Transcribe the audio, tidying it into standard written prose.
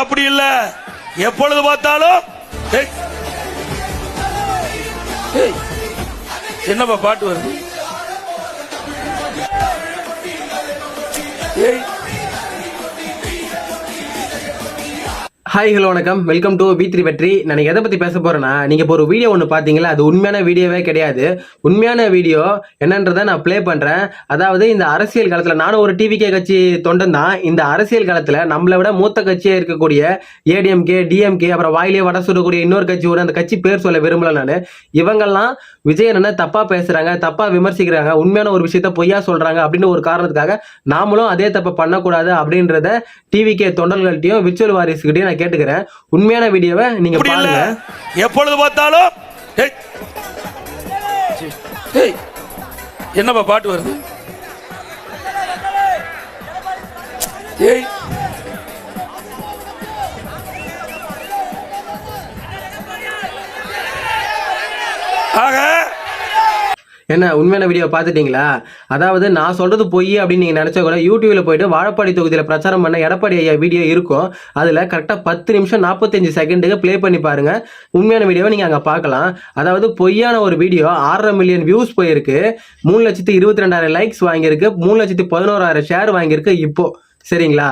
அப்படி இல்ல, எப்பொழுது பார்த்தாலும் என்னப்பா பாட்டு வருது? ஹாய் ஹலோ வணக்கம், வெல்கம் டு V3 வெற்றி. நான் எதை பற்றி பேச போகிறேன்னா, நீங்கள் இப்போ ஒரு வீடியோ ஒன்று பார்த்தீங்களா, அது உண்மையான வீடியோவே கிடையாது. உண்மையான வீடியோ என்னன்றதை நான் ப்ளே பண்ணுறேன். அதாவது இந்த அரசியல் காலத்தில் நானும் ஒரு டிவிகே கட்சி தொண்டன் தான். இந்த அரசியல் காலத்தில் நம்மளை விட மூத்த கட்சியாக இருக்கக்கூடிய ஏடிஎம்கே, டிஎம்கே, அப்புறம் வாயிலே வட சுடக்கூடிய இன்னொரு கட்சி கூட, அந்த கட்சி பேர் சொல்ல விரும்பல நான். இவங்கெல்லாம் விஜய் என்ன தப்பாக பேசுகிறாங்க, தப்பாக விமர்சிக்கிறாங்க, உண்மையான ஒரு விஷயத்த பொய்யா சொல்கிறாங்க அப்படின்னு ஒரு காரணத்துக்காக நாமளும் அதே தப்பை பண்ணக்கூடாது அப்படின்றத டிவிகே தொண்டர்கள்ட்டையும் விச்சுவல் வாரிசுகிட்டையும் நான் கேட்டுக்கிறேன். உண்மையான வீடியோவை நீங்க பாருங்க. எப்பொழுது பார்த்தாலும் என்னப்பா பாட்டு வருது? ஆக என்ன உண்மையான வீடியோ பார்த்துட்டீங்களா? அதாவது நான் சொல்றது பொய் அப்படின்னு நீங்க நினைச்சா கூட யூடியூப்ல போயிட்டு வாழப்பாடி தொகுதியில் பிரச்சாரம் பண்ண எடப்பாடி ஐயா வீடியோ இருக்கும். அதுல கரெக்டா 10 நிமிஷம் 45 செகண்டுக்கு பிளே பண்ணி பாருங்க. உண்மையான வீடியோவை நீங்க அங்க பார்க்கலாம். அதாவது பொய்யான ஒரு வீடியோ 6.5 மில்லியன் வியூஸ் போயிருக்கு, 3,22,000 லைக்ஸ் வாங்கியிருக்கு, 3,11,000 ஷேர் வாங்கியிருக்கு இப்போ. சரிங்களா?